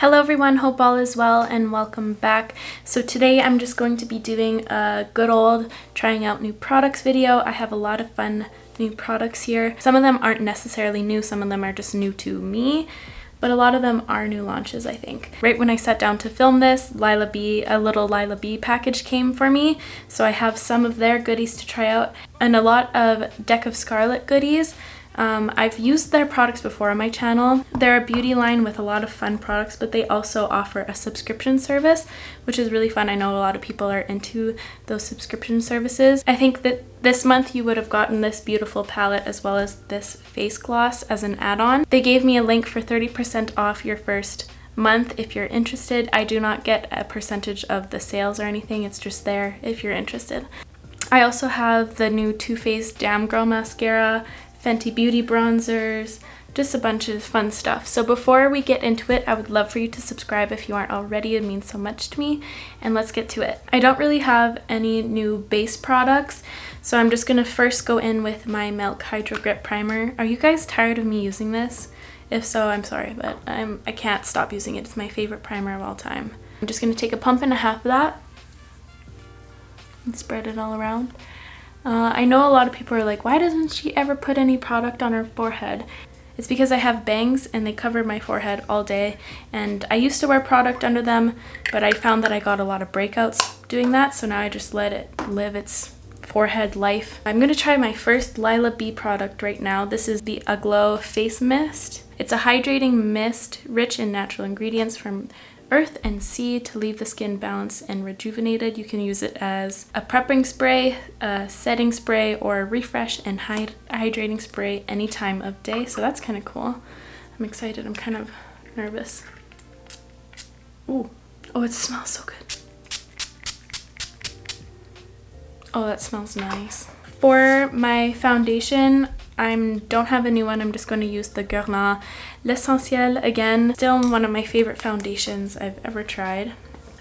Hello everyone, hope all is well and welcome back. So today I'm just going to be doing a good old trying out new products video. I have a lot of fun new products here. Some of them aren't necessarily new, some of them are just new to me, but a lot of them are new launches, I think. Right when I sat down to film this, a little Lila B package came for me, so I have some of their goodies to try out and a lot of Deck of Scarlet goodies. I've used their products before on my channel. They're a beauty line with a lot of fun products, but they also offer a subscription service, which is really fun. I know a lot of people are into those subscription services. I think that this month you would have gotten this beautiful palette as well as this face gloss as an add-on. They gave me a link for 30% off your first month if you're interested. I do not get a percentage of the sales or anything. It's just there if you're interested. I also have the new Too Faced Damn Girl mascara, Fenty Beauty bronzers, just a bunch of fun stuff. So before we get into it, I would love for you to subscribe if you aren't already. It means so much to me, and let's get to it. I don't really have any new base products, so I'm just gonna first go in with my Milk Hydro Grip Primer. Are you guys tired of me using this? If so, I'm sorry, but I can't stop using it. It's my favorite primer of all time. I'm just gonna take a pump and a half of that and spread it all around. I know a lot of people are like, why doesn't she ever put any product on her forehead? It's because I have bangs and they cover my forehead all day, and I used to wear product under them, but I found that I got a lot of breakouts doing that, so now I just let it live its forehead life. I'm going to try my first Lila B product right now. This is the Aglow Face Mist. It's a hydrating mist rich in natural ingredients from earth and sea to leave the skin balanced and rejuvenated. You can use it as a prepping spray, a setting spray, or a refresh and hydrating spray any time of day. So that's kind of cool. I'm excited. I'm kind of nervous. Ooh. Oh, it smells so good. Oh, that smells nice. For my foundation, I don't have a new one. I'm just going to use the Guerlain L'Essentiel again. Still one of my favorite foundations I've ever tried.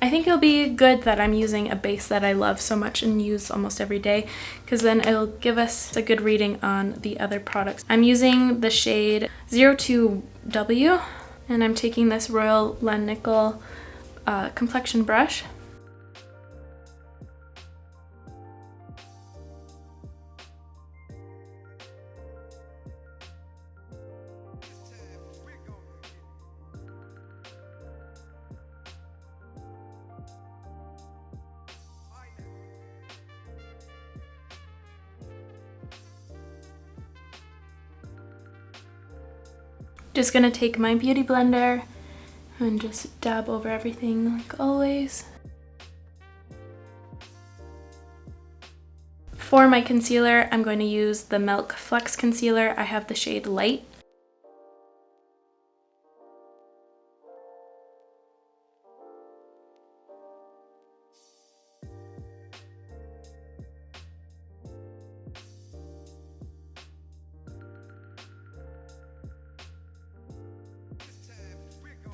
I think it'll be good that I'm using a base that I love so much and use almost every day, because then it'll give us a good reading on the other products. I'm using the shade 02W, and I'm taking this Royal Nickel complexion brush. Just gonna take my beauty blender and just dab over everything like always. For my concealer, I'm going to use the Milk Flex Concealer. I have the shade Light.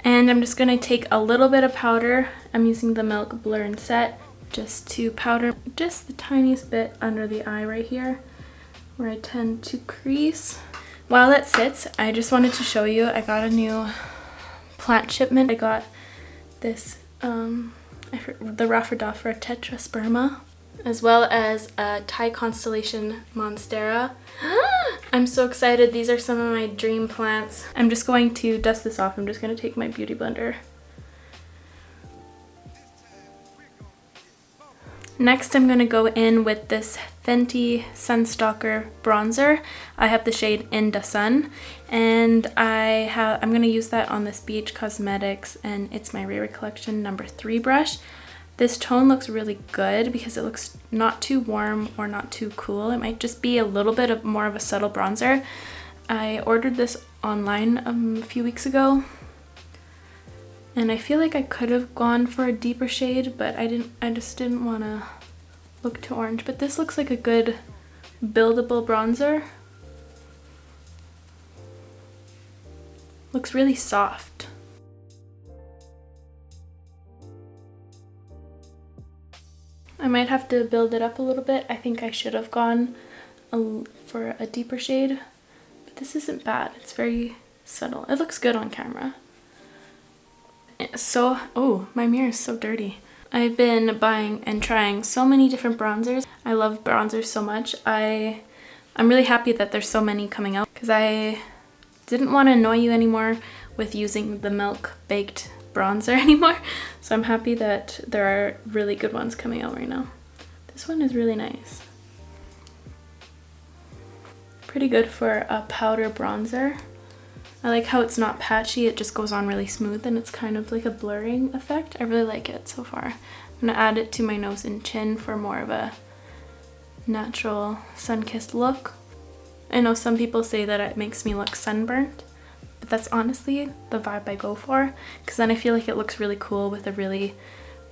And I'm just going to take a little bit of powder. I'm using the Milk Blur and Set just to powder just the tiniest bit under the eye right here where I tend to crease. While it sits, I just wanted to show you I got a new plant shipment. I got this, the Raffordafra Tetrasperma, as well as a Thai Constellation Monstera. I'm so excited. These are some of my dream plants. I'm just going to dust this off. I'm just going to take my beauty blender. Next, I'm going to go in with this Fenty Sunstalker bronzer. I have the shade In the Sun, and I'm going to use that on this BH Cosmetics, and it's my Rare Collection number 3 brush. This tone looks really good because it looks not too warm or not too cool. It might just be a little bit more of a subtle bronzer. I ordered this online a few weeks ago, and I feel like I could have gone for a deeper shade, but I just didn't want to look too orange. But this looks like a good buildable bronzer. Looks really soft. I might have to build it up a little bit. I think I should have gone for a deeper shade, but this isn't bad. It's very subtle. It looks good on camera. so, oh, my mirror is so dirty. I've been buying and trying so many different bronzers. I love bronzers so much. I'm really happy that there's so many coming out because I didn't want to annoy you anymore with using the milk baked bronzer anymore. So I'm happy that there are really good ones coming out right now. This one is really nice. Pretty good for a powder bronzer. I like how it's not patchy, it just goes on really smooth and it's kind of like a blurring effect. I really like it so far. I'm gonna add it to my nose and chin for more of a natural sun-kissed look. I know some people say that it makes me look sunburnt, but that's honestly the vibe I go for, because then I feel like it looks really cool with a really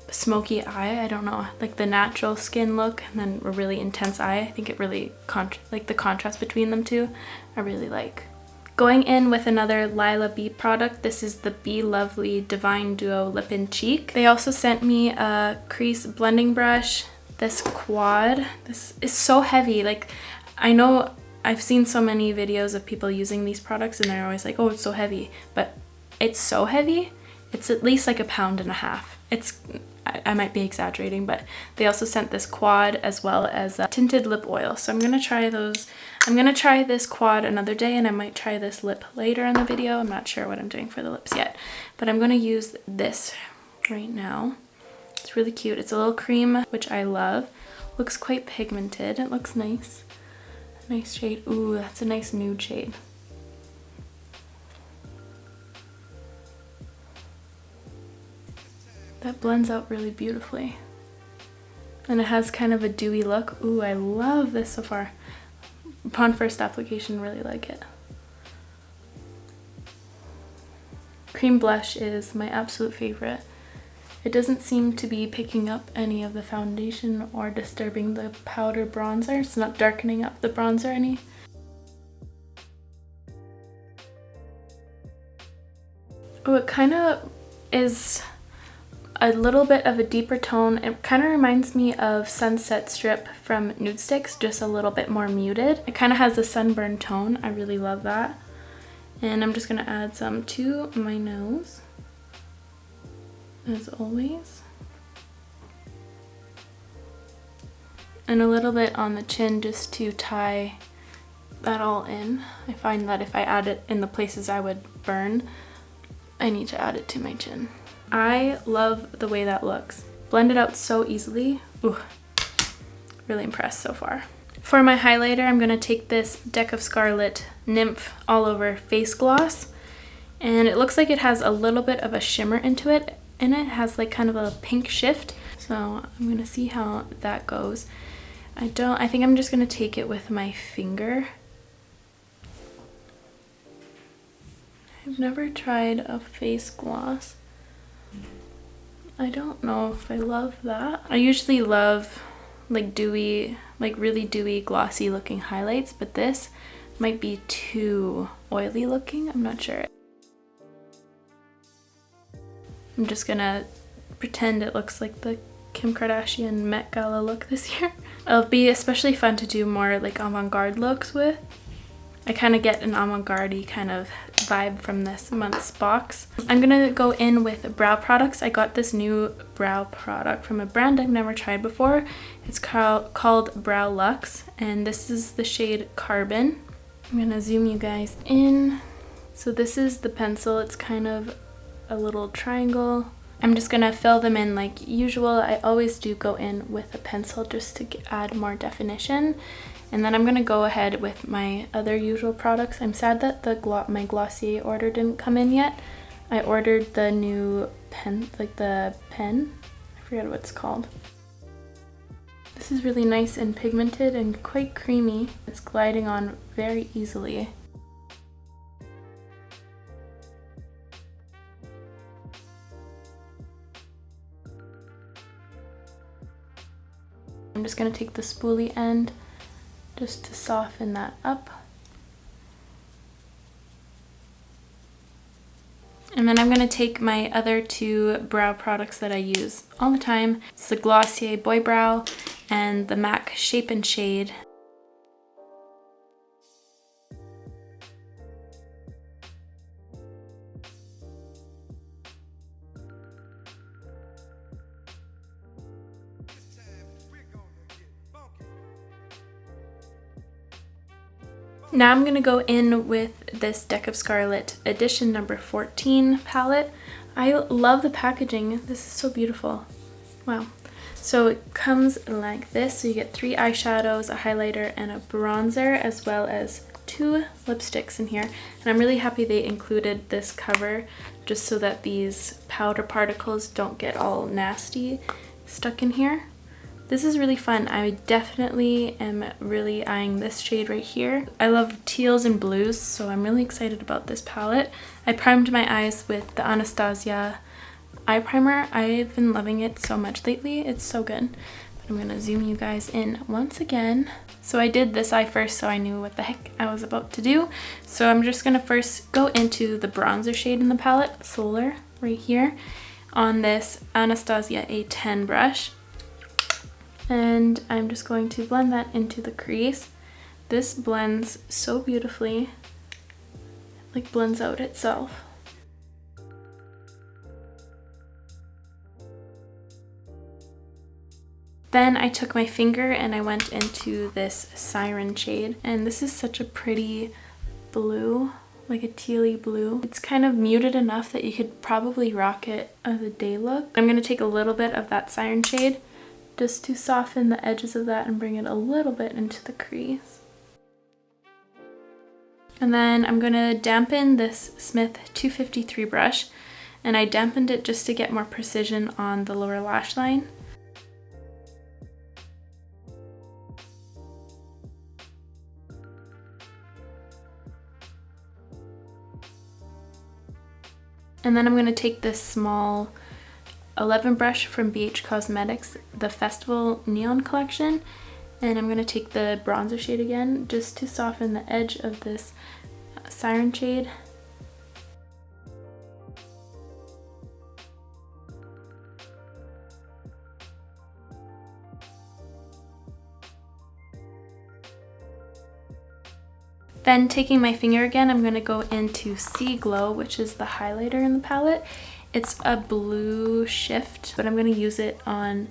smoky eye. I don't know, like the natural skin look and then a really intense eye. I think it really, like the contrast between them two, I really like. Going in with another Lila B product, this is the Be Lovely Divine Duo Lip and Cheek. They also sent me a crease blending brush, this quad. This is so heavy. Like, I know I've seen so many videos of people using these products and they're always like, oh, it's so heavy, but it's so heavy. It's at least like 1.5 pounds. It's, I might be exaggerating, but they also sent this quad as well as a tinted lip oil. So I'm gonna try those. I'm gonna try this quad another day and I might try this lip later in the video. I'm not sure what I'm doing for the lips yet, but I'm gonna use this right now. It's really cute. It's a little cream, which I love. Looks quite pigmented. It looks nice. Nice shade. Ooh, that's a nice nude shade. That blends out really beautifully. And it has kind of a dewy look. Ooh, I love this so far. Upon first application, really like it. Cream blush is my absolute favorite. It doesn't seem to be picking up any of the foundation or disturbing the powder bronzer. It's not darkening up the bronzer any. Oh, it kind of is a little bit of a deeper tone. It kind of reminds me of Sunset Strip from Nude Sticks, just a little bit more muted. It kind of has a sunburn tone. I really love that. And I'm just going to add some to my nose, as always. And a little bit on the chin just to tie that all in. I find that if I add it in the places I would burn, I need to add it to my chin. I love the way that looks. Blended out so easily. Ooh, really impressed so far. For my highlighter, I'm gonna take this Deck of Scarlet Nymph All Over Face Gloss. And it looks like it has a little bit of a shimmer into it, and it has like kind of a pink shift. So I'm gonna see how that goes. I think I'm just gonna take it with my finger. I've never tried a face gloss. I don't know if I love that. I usually love like dewy, like really dewy, glossy looking highlights, but this might be too oily looking. I'm not sure. I'm just gonna pretend it looks like the Kim Kardashian Met Gala look this year. It'll be especially fun to do more like avant-garde looks with. I kind of get an avant-garde-y kind of vibe from this month's box. I'm gonna go in with brow products. I got this new brow product from a brand I've never tried before. It's called Brow Luxe, and this is the shade Carbon. I'm gonna zoom you guys in. So this is the pencil. It's kind of a little triangle. I'm just gonna fill them in like usual. I always do go in with a pencil just to add more definition. And then I'm gonna go ahead with my other usual products. I'm sad that my Glossier order didn't come in yet. I ordered the new pen, like the pen. I forget what it's called. This is really nice and pigmented and quite creamy. It's gliding on very easily. I'm just gonna take the spoolie end just to soften that up. And then I'm gonna take my other two brow products that I use all the time. It's the Glossier Boy Brow and the MAC Shape and Shade. Now I'm going to go in with this Deck of Scarlet edition number 14 palette. I love the packaging. This is so beautiful. Wow. So it comes like this. So you get 3 eyeshadows, a highlighter, and a bronzer, as well as 2 lipsticks in here. And I'm really happy they included this cover just so that these powder particles don't get all nasty stuck in here. This is really fun. I definitely am really eyeing this shade right here. I love teals and blues, so I'm really excited about this palette. I primed my eyes with the Anastasia eye primer. I've been loving it so much lately. It's so good. But I'm gonna zoom you guys in once again. So I did this eye first so I knew what the heck I was about to do. So I'm just gonna first go into the bronzer shade in the palette, Solar, right here, on this Anastasia A10 brush. And I'm just going to blend that into the crease. This blends so beautifully, like blends out itself. Then I took my finger and I went into this Siren shade, and this is such a pretty blue, like a tealy blue. It's kind of muted enough that you could probably rock it as a day look. I'm going to take a little bit of that Siren shade just to soften the edges of that and bring it a little bit into the crease. And then I'm going to dampen this Smith 253 brush, and I dampened it just to get more precision on the lower lash line. And then I'm going to take this small 11 brush from BH Cosmetics, the Festival Neon collection, and I'm going to take the bronzer shade again just to soften the edge of this Siren shade. Then taking my finger again, I'm going to go into Sea Glow, which is the highlighter in the palette. It's a blue shift, but I'm going to use it on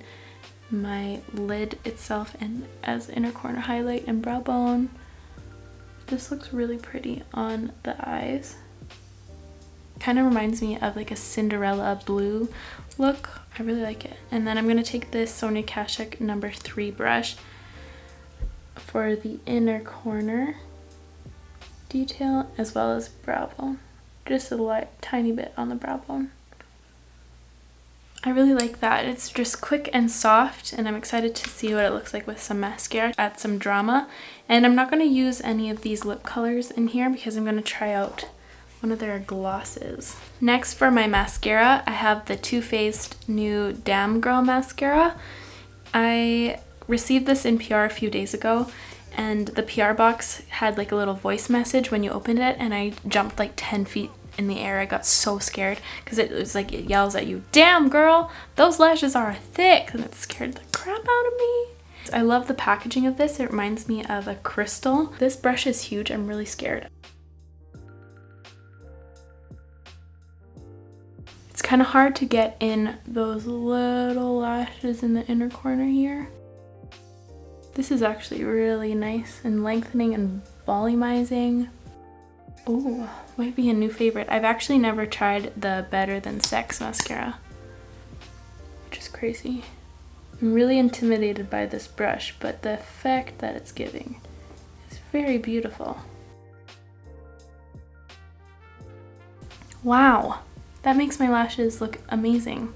my lid itself and as inner corner highlight and brow bone. This looks really pretty on the eyes. Kind of reminds me of like a Cinderella blue look. I really like it. And then I'm going to take this Sonia Kashuk number 3 brush for the inner corner detail as well as brow bone. Just a tiny bit on the brow bone. I really like that. It's just quick and soft, and I'm excited to see what it looks like with some mascara. Add some drama. And I'm not going to use any of these lip colors in here because I'm going to try out one of their glosses. Next, for my mascara, I have the Too Faced new Damn Girl mascara. I received this in PR a few days ago, and the PR box had like a little voice message when you opened it, and I jumped like 10 feet in the air. I got so scared because it was like it yells at you, "Damn girl, those lashes are thick," and it scared the crap out of me. I love the packaging of this. It reminds me of a crystal. This brush is huge. I'm really scared. It's kind of hard to get in those little lashes in the inner corner here. This is actually really nice and lengthening and volumizing. Ooh, might be a new favorite. I've actually never tried the Better Than Sex mascara, which is crazy. I'm really intimidated by this brush, but the effect that it's giving is very beautiful. Wow, that makes my lashes look amazing.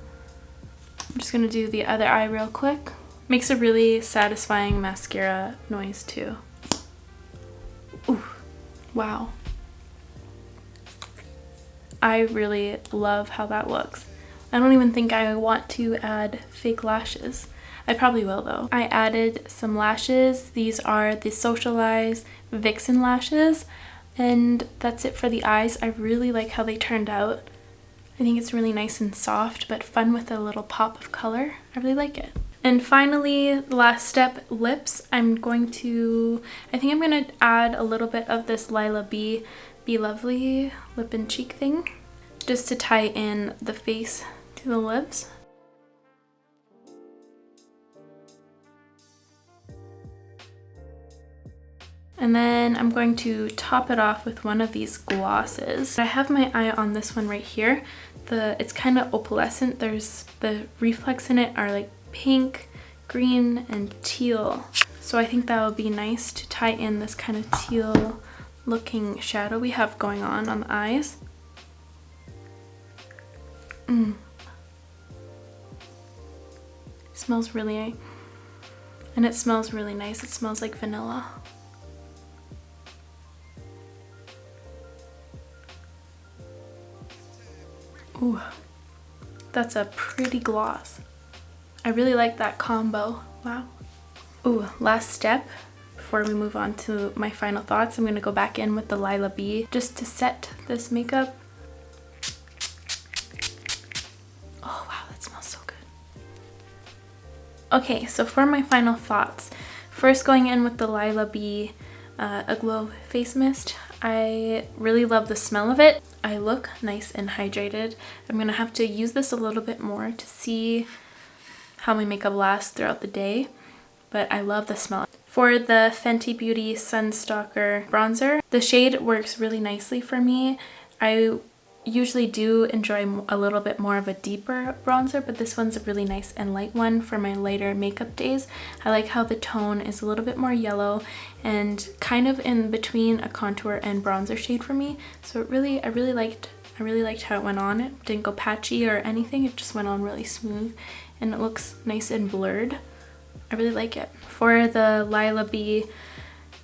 I'm just gonna do the other eye real quick. Makes a really satisfying mascara noise too. Ooh, wow. I really love how that looks. I don't even think I want to add fake lashes. I probably will though. I added some lashes. These are the Socialize Vixen lashes, and that's it for the eyes. I really like how they turned out. I think it's really nice and soft, but fun with a little pop of color. I really like it. And finally, the last step, lips. I think I'm gonna add a little bit of this Lila Be Lovely lip and cheek thing, just to tie in the face to the lips. And then I'm going to top it off with one of these glosses. I have my eye on this one right here. It's kind of opalescent. There's the reflex in it are like pink, green, and teal. So I think that would be nice to tie in this kind of teal looking shadow we have going on the eyes. It smells really, and it smells really nice. It smells like vanilla. Ooh, that's a pretty gloss. I really like that combo. Wow. Ooh, last step before we move on to my final thoughts. I'm gonna go back in with the Lila B just to set this makeup. Oh wow, that smells so good. Okay, so for my final thoughts, first going in with the Lila B Aglow Face Mist. I really love the smell of it. I look nice and hydrated. I'm gonna have to use this a little bit more to see how my makeup lasts throughout the day, but I love the smell. For the Fenty Beauty Sunstalker bronzer, the shade works really nicely for me. I usually do enjoy a little bit more of a deeper bronzer, but this one's a really nice and light one for my lighter makeup days. I like how the tone is a little bit more yellow and kind of in between a contour and bronzer shade for me. So I really liked how it went on. It didn't go patchy or anything. It just went on really smooth and it looks nice and blurred. I really like it. For the Lila B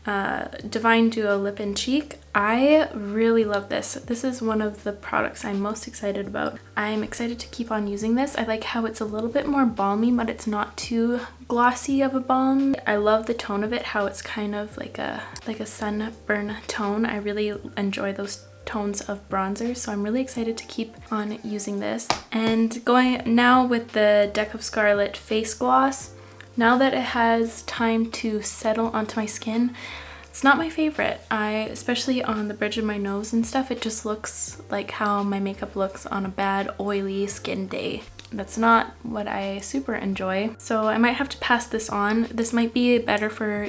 Divine Duo Lip and Cheek, I really love this. This is one of the products I'm most excited about. I'm excited to keep on using this. I like how it's a little bit more balmy, but it's not too glossy of a balm. I love the tone of it, how it's kind of like a sunburn tone. I really enjoy those tones of bronzer, so I'm really excited to keep on using this. And going now with the Deck of Scarlet Face Gloss. Now that it has time to settle onto my skin, it's not my favorite. Especially on the bridge of my nose and stuff, it just looks like how my makeup looks on a bad oily skin day. That's not what I super enjoy. So I might have to pass this on. This might be better for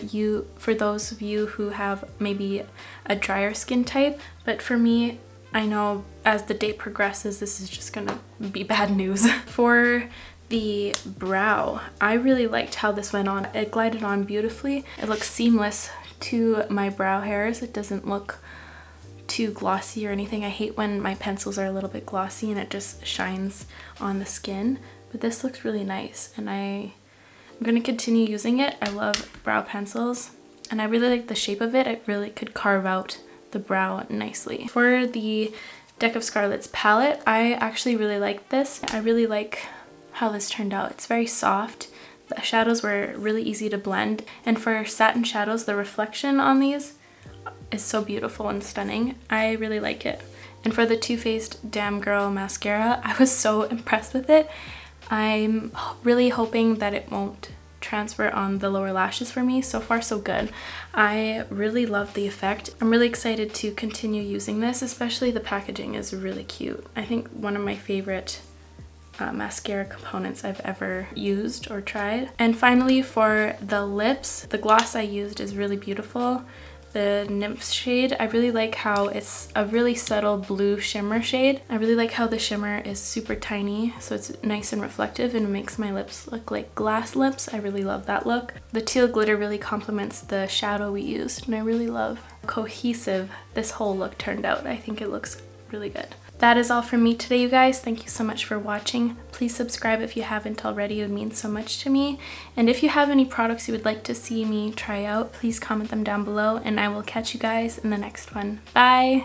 those of you who have maybe a drier skin type, but for me, I know as the day progresses, this is just gonna be bad news. For the brow, I really liked how this went on. It glided on beautifully. It looks seamless to my brow hairs. It doesn't look too glossy or anything. I hate when my pencils are a little bit glossy and it just shines on the skin, but this looks really nice and I'm going to continue using it. I love brow pencils and I really like the shape of it. It really could carve out the brow nicely. For the Deck of Scarlet's palette, I actually really like this. I really like how this turned out. It's very soft. The shadows were really easy to blend, and for satin shadows, the reflection on these is so beautiful and stunning. I really like it. And for the Too Faced Damn Girl mascara, I was so impressed with it. I'm really hoping that it won't transfer on the lower lashes for me. So far so good. I really love the effect. I'm really excited to continue using this, especially the packaging is really cute. I think one of my favorite mascara components I've ever used or tried. And finally, for the lips, the gloss I used is really beautiful. The Nymph shade, I really like how it's a really subtle blue shimmer shade. I really like how the shimmer is super tiny, so it's nice and reflective and makes my lips look like glass lips. I really love that look. The teal glitter really complements the shadow we used, and I really love how cohesive this whole look turned out. I think it looks really good. That is all from me today, you guys. Thank you so much for watching. Please subscribe if you haven't already. It would mean so much to me. And if you have any products you would like to see me try out, please comment them down below and I will catch you guys in the next one. Bye!